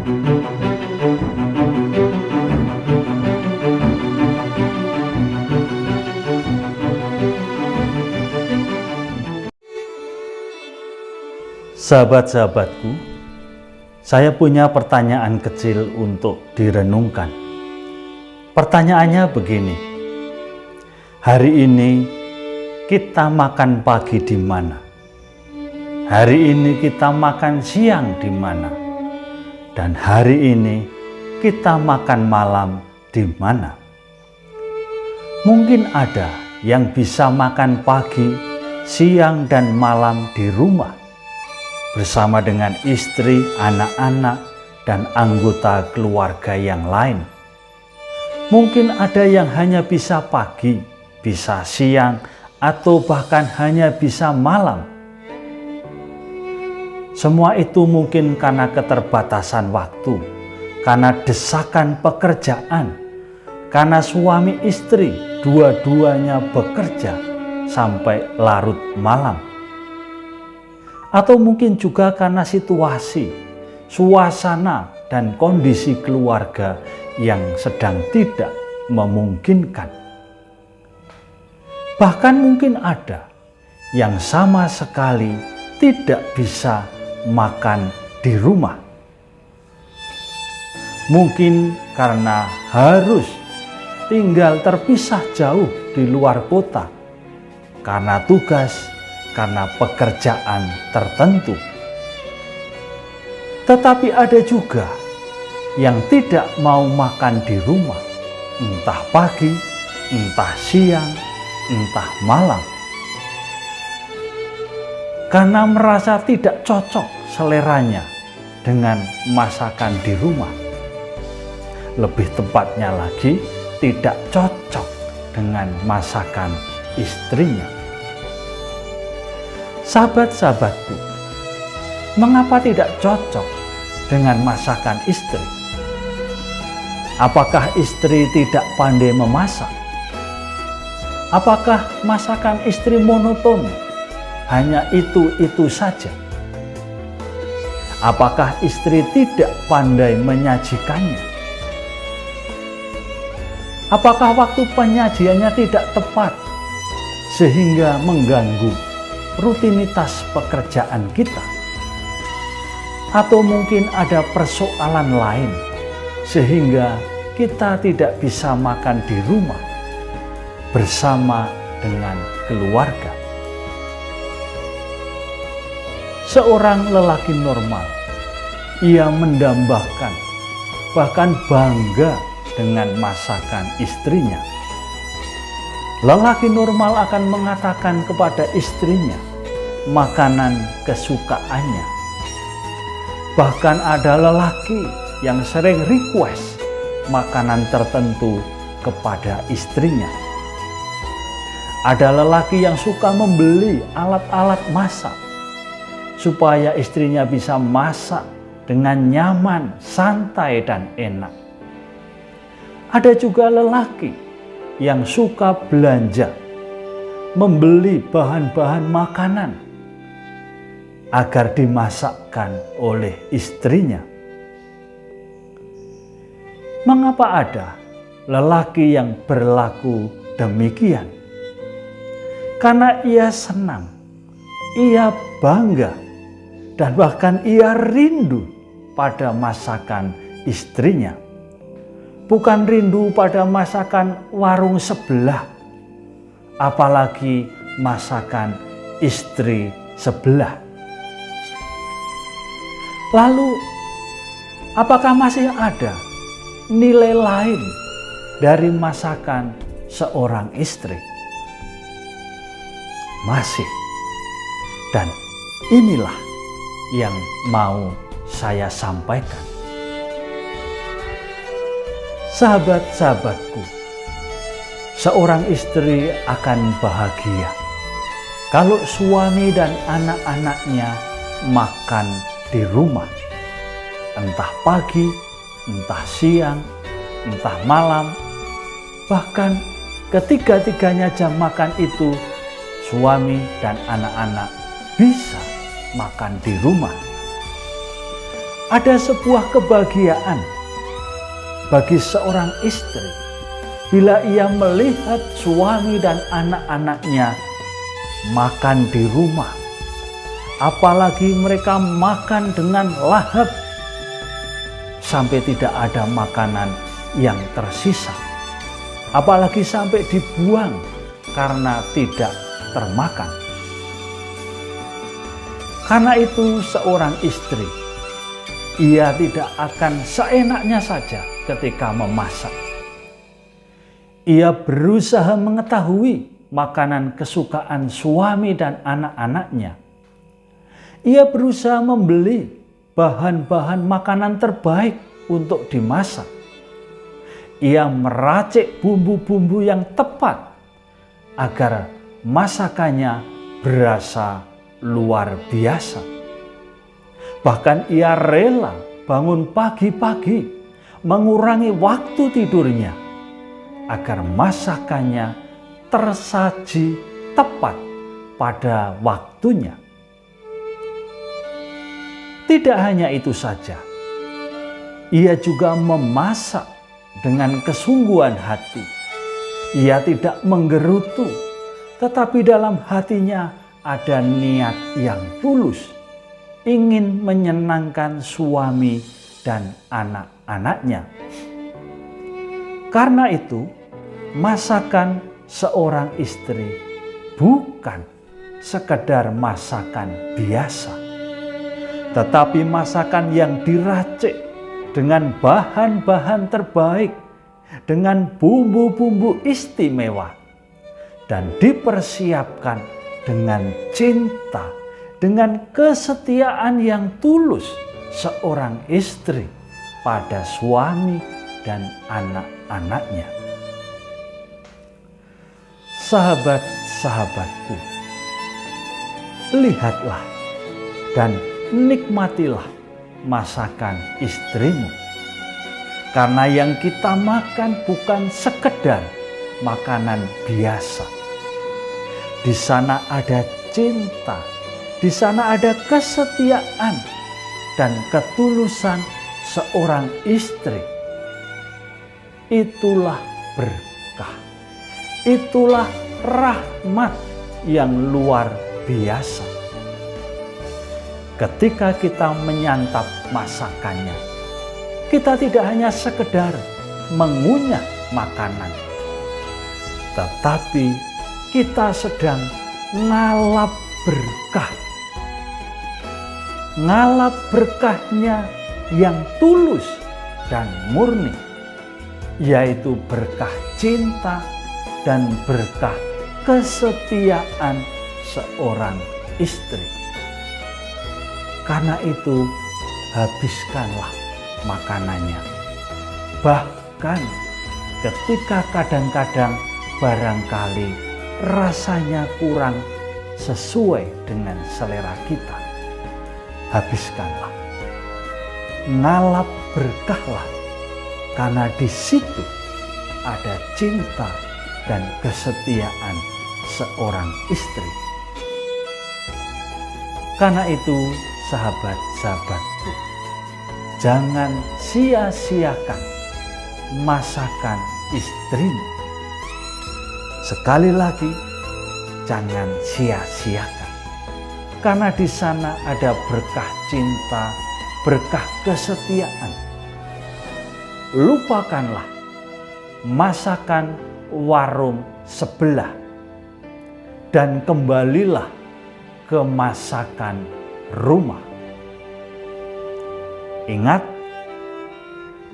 Sahabat-sahabatku, saya punya pertanyaan kecil untuk direnungkan. Pertanyaannya begini: hari ini kita makan pagi di mana? Hari ini kita makan siang di mana? Dan hari ini kita makan malam di mana? Mungkin ada yang bisa makan pagi, siang, dan malam di rumah, bersama dengan istri, anak-anak, dan anggota keluarga yang lain. Mungkin ada yang hanya bisa pagi, bisa siang, atau bahkan hanya bisa malam. Semua itu mungkin karena keterbatasan waktu, karena desakan pekerjaan, karena suami istri dua-duanya bekerja sampai larut malam. Atau mungkin juga karena situasi, suasana, dan kondisi keluarga yang sedang tidak memungkinkan. Bahkan mungkin ada yang sama sekali tidak bisa makan di rumah. Mungkin karena harus tinggal terpisah jauh di luar kota, karena tugas, karena pekerjaan tertentu. Tetapi ada juga yang tidak mau makan di rumah, entah pagi, entah siang, entah malam, karena merasa tidak cocok seleranya dengan masakan di rumah. Lebih tepatnya lagi, tidak cocok dengan masakan istrinya. Sahabat-sahabatku, mengapa tidak cocok dengan masakan istri? Apakah istri tidak pandai memasak? Apakah masakan istri monoton, hanya itu-itu saja? Apakah istri tidak pandai menyajikannya? Apakah waktu penyajiannya tidak tepat sehingga mengganggu rutinitas pekerjaan kita? Atau mungkin ada persoalan lain sehingga kita tidak bisa makan di rumah bersama dengan keluarga. Seorang lelaki normal, ia mendambakan, bahkan bangga dengan masakan istrinya. Lelaki normal akan mengatakan kepada istrinya makanan kesukaannya. Bahkan ada lelaki yang sering request makanan tertentu kepada istrinya. Ada lelaki yang suka membeli alat-alat masak supaya istrinya bisa masak dengan nyaman, santai, dan enak. Ada juga lelaki yang suka belanja, membeli bahan-bahan makanan agar dimasakkan oleh istrinya. Mengapa ada lelaki yang berlaku demikian? Karena ia senang, ia bangga, dan bahkan ia rindu pada masakan istrinya. Bukan rindu pada masakan warung sebelah, apalagi masakan istri sebelah. Lalu, apakah masih ada nilai lain dari masakan seorang istri? Masih. Dan inilah yang mau saya sampaikan. Sahabat-sahabatku, seorang istri akan bahagia kalau suami dan anak-anaknya makan di rumah, entah pagi, entah siang, entah malam, bahkan ketiga-tiganya jam makan itu suami dan anak-anak bisa makan di rumah. Ada sebuah kebahagiaan bagi seorang istri bila ia melihat suami dan anak-anaknya makan di rumah. Apalagi mereka makan dengan lahap sampai tidak ada makanan yang tersisa. Apalagi sampai dibuang karena tidak termakan. Karena itu seorang istri, ia tidak akan seenaknya saja ketika memasak. Ia berusaha mengetahui makanan kesukaan suami dan anak-anaknya. Ia berusaha membeli bahan-bahan makanan terbaik untuk dimasak. Ia meracik bumbu-bumbu yang tepat agar masakannya berasa luar biasa. Bahkan ia rela bangun pagi-pagi, mengurangi waktu tidurnya agar masakannya tersaji tepat pada waktunya. Tidak hanya itu saja, ia juga memasak dengan kesungguhan hati. Ia tidak menggerutu, tetapi dalam hatinya ada niat yang tulus, ingin menyenangkan suami dan anak-anaknya. Karena itu, masakan seorang istri bukan sekedar masakan biasa, tetapi masakan yang diracik dengan bahan-bahan terbaik, dengan bumbu-bumbu istimewa, dan dipersiapkan dengan cinta, dengan kesetiaan yang tulus seorang istri pada suami dan anak-anaknya. Sahabat-sahabatku, lihatlah dan nikmatilah masakan istrimu. Karena yang kita makan bukan sekedar makanan biasa. Di sana ada cinta, di sana ada kesetiaan dan ketulusan seorang istri. Itulah berkah, itulah rahmat yang luar biasa. Ketika kita menyantap masakannya, kita tidak hanya sekedar mengunyah makanan, tetapi kita sedang ngalap berkah. Ngalap berkahnya yang tulus dan murni, yaitu berkah cinta dan berkah kesetiaan seorang istri. Karena itu, habiskanlah makanannya. Bahkan ketika kadang-kadang barangkali rasanya kurang sesuai dengan selera kita, habiskanlah. Ngalap berkahlah, karena di situ ada cinta dan kesetiaan seorang istri. Karena itu, sahabat-sahabatku, jangan sia-siakan masakan istrimu. Sekali lagi, jangan sia-siakan. Karena di sana ada berkah cinta, berkah kesetiaan. Lupakanlah masakan warung sebelah dan kembalilah ke masakan rumah. Ingat,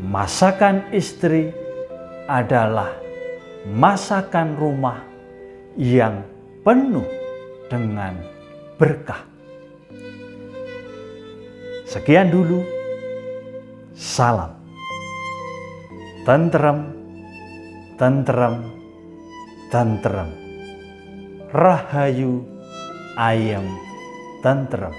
masakan istri adalah masakan rumah yang penuh dengan berkah. Sekian dulu, salam. Tentrem, tentrem, tentrem. Rahayu, ayem, tentrem.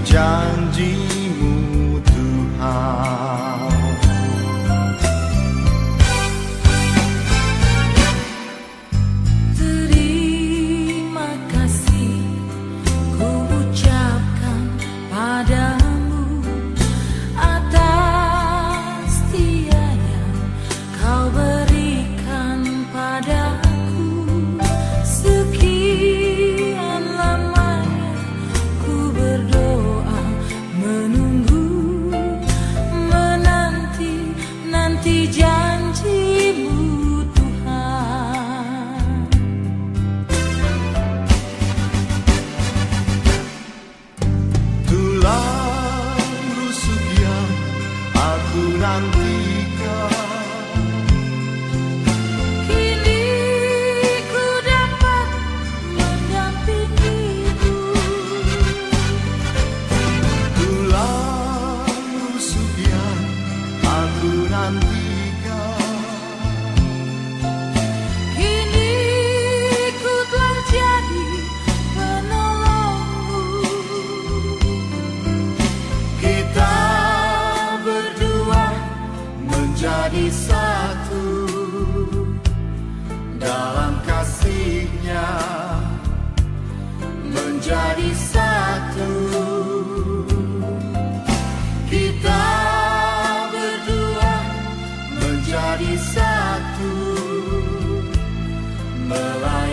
janji-Mu Tuhan. Terima kasih ku ucapkan padamu atas setia yang Kau berikan padaku. Sekian lamanya ku berdoa, menunggu, menanti janji-Mu Tuhan. Tulang rusuk yang aku nantikan, Kini ku dapat mendampingi-Mu. tulang rusuk yang aku nantikan, Kini ku telah jadi penolong-Mu. kita berdua menjadi satu dalam kasih-Nya, menjadi satu. Kita berdua menjadi satu, melayani